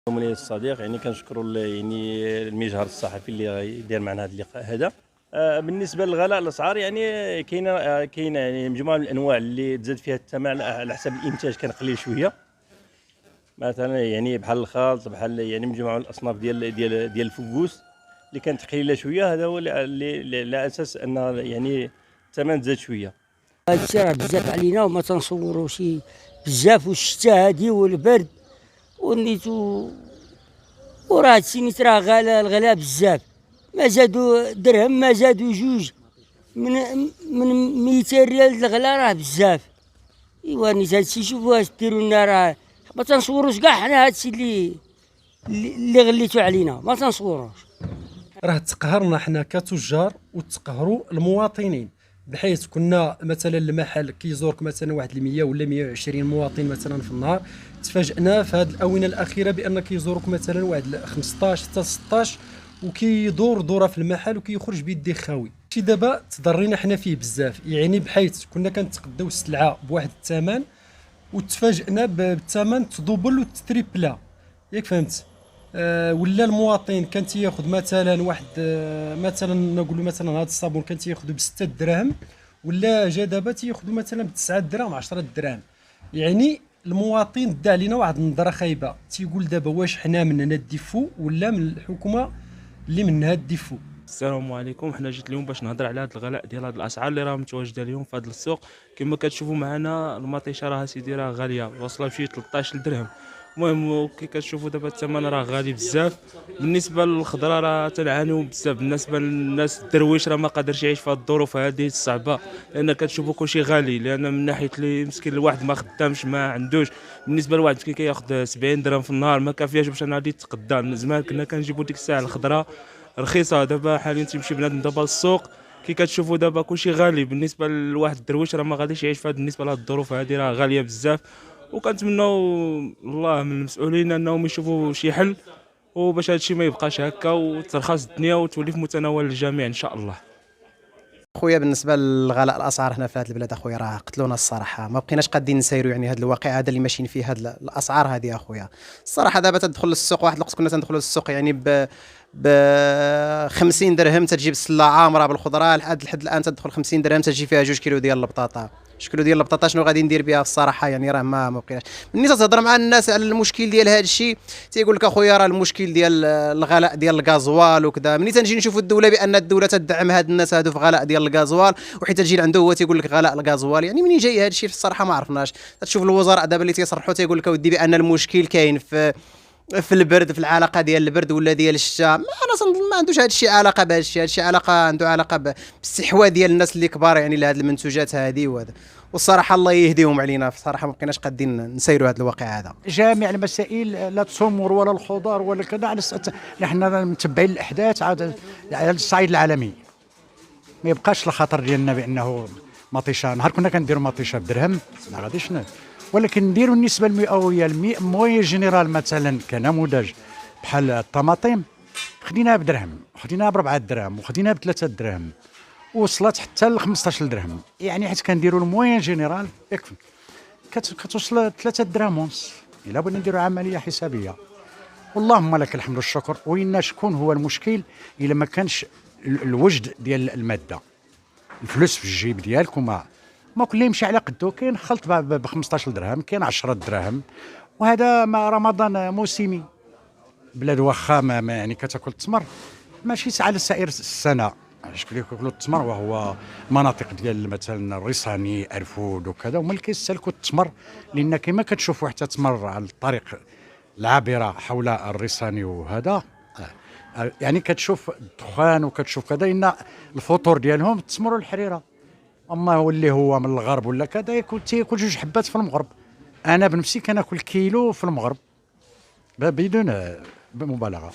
مني الصديق، يعني كنشكروا يعني المجهر الصحفي اللي دار معنا هذا اللقاء هذا. بالنسبه للغلاء الاسعار، يعني كاينه يعني مجموعه من الانواع اللي تزاد فيها الثمن على حسب الانتاج كان قليل شويه. مثلا يعني بحال الخلط، بحال يعني مجموعه من الاصناف ديال الفقوس اللي كانت قليله شويه. هذا هو اللي على اساس ان يعني الثمن زاد شويه. هادشي راه بزاف علينا وما تنصوروش بزاف، والشتا هادي والبرد ونيتو، وراه هادشي نيت راه غلا الغلا بزاف. ما زادوا درهم، ما زادوا جوج، من 200 ريال الغلا راه بزاف. ايوا نيت هادشي شوفوا اش ديروا لنا، راه ما تنصوروش كاع حنا هادشي اللي غليتو علينا ما تنصوروش. راه تقهرنا حنا كتجار وتقهروا المواطنين، بحيث كنا مثلا المحل كيزورك مثلا واحد 100 ولا 120 مواطن مثلا في النهار، تفاجئنا في هذه الاونه الاخيره بان كيزورك مثلا واحد 15 حتى 16 وكيدور دوره في المحل وكيخرج بيديه خاوي. شي دابا تضرينا حنا فيه بزاف، يعني بحيث كنا كنتقداو السلعه بواحد الثمن وتفاجئنا بالثمن تدوبل وتتريبلا، ياك فهمت؟ ولا المواطن كان تياخذ مثلا واحد مثلا نقولوا مثلا هذا الصابون كان تياخذوا ب 6 دراهم، ولا جا دابا تياخذوا مثلا ب 9 دراهم 10 دراهم. يعني المواطن دا علينا واحد النظره خايبه، تيقول دابا واش حنا مننا الديفو ولا من الحكومه اللي منها الديفو. السلام عليكم. حنا جيت اليوم باش نهضر على هذا الغلاء ديال هذه الاسعار اللي راه متواجده اليوم في هذا السوق. كما كتشوفوا معنا المطيشه راه سيدي راه غاليه، واصله بشي 13 درهم. المهم كي كتشوفوا دابا الثمن راه غالي بزاف. بالنسبه للخضره راه تنعانيو بزاف، بالنسبه للناس الدرويش راه ما قادرش يعيش في هذه الظروف هذه الصعبه، لان كتشوفوا كلشي غالي، لان من ناحيه اللي مسكين الواحد ما خدامش ما عندوش. بالنسبه لواحد مسكين كياخذ 70 درهم في النهار ما كافياش باش انا غادي يتقدى. من زمان كنا كنجيبوا ديك الساعه الخضره رخيصه، دابا حاليا تيمشي بنادم دابا للسوق كي كتشوفوا دابا كلشي غالي. بالنسبه لواحد الدرويش راه ما غاديش يعيش في هذا، بالنسبه لهاد الظروف هذه راه غاليه بزاف. وكنتمناو الله من المسؤولين انهم يشوفوا شي حل، وباش هادشي ما يبقاش هكا وترخص الدنيا وتولي في متناول الجميع ان شاء الله. خويا بالنسبه لغلاء الاسعار هنا في هذه البلاد اخويا راه قتلونا الصراحه، ما بقيناش قادين نسيروا يعني هذا الواقع هذا اللي ماشيين فيه هذه الاسعار هذه اخويا. الصراحه دابا تدخل للسوق، واحد الوقت كنا تندخلوا للسوق يعني ب 50 درهم تجيب السله عامره بالخضره، لحد الان تدخل 50 درهم تجي فيها 2 كيلو ديال البطاطا. 2 كيلو ديال البطاطا شنو غادي ندير بها الصراحه؟ يعني راه ما بقيناش. ملي تهضر مع الناس على المشكل ديال هذا الشيء تيقول لك اخويا راه المشكل ديال الغلاء ديال الغازوال وكذا. ملي تنجي نشوفوا الدوله بان الدوله تدعم هاد الناس هادو في غلاء ديال الغازوال، وحيت تجي عنده هو تيقول لك غلاء الغازوال، يعني منين جاي هذا الشيء الصراحه ما عرفناش. تشوف الوزراء دابا اللي تيصرحوا تيقول لك اودي بان المشكل كاين في البرد، في العلاقه ديال البرد ولا ديال الشتاء. ما عندوش هذا الشيء علاقه بهذا الشيء، هذا الشيء عنده علاقه بالاستحواذ ديال الناس اللي كبار يعني لهذه المنتوجات هذه وهذا. والصراحه الله يهديهم علينا، بصراحه ما بقيناش قادين نسيروا هذا الواقع هذا. جميع المسائل لا التمر ولا الخضار ولا كذا نحن متبعين الاحداث على الصعيد العالمي. ما يبقاش الخطر ديالنا بانه مطيشه، نهار كنا كنديروا مطيشه بدرهم ما غاديش ولكن نديروا النسبه المئويه المويه جينيرال مثلا كنموذج بحال الطماطم خديناها بدرهم، خديناها ب4 دراهم، وخديناها ب3 دراهم، وصلت حتى ل 15 درهم. يعني حيت كنديروا الموين جينيرال يكفي كتوصل 3 دراهم ونص. الا بغينا نديروا عمليه حسابيه اللهم لك الحمد والشكر. وين شكون هو المشكل؟ الا ما كانش الوجد ديال الماده، الفلوس في الجيب ديالك ما كل يمشي على قدو. كاين خلط ب 15 درهم، كاين 10 دراهم، وهذا ما رمضان موسمي. بلاد واخا ما يعني كتاكل التمر ماشي على سائر السنه. شكون اللي كياكلوا التمر وهو مناطق ديال مثلا الريساني ارفود وكذا، هما اللي كيستهلكوا التمر، لان كما كتشوفوا حتى تمر على الطريق العابره حول الريساني وهذا يعني كتشوف الدخان وكتشوف كذا، ان الفطور ديالهم التمر والحريره. اما هو اللي هو من الغرب ولا كذا تياكل 2 حبات في المغرب. انا بنفسي كناكل كيلو في المغرب بدون مبالغه.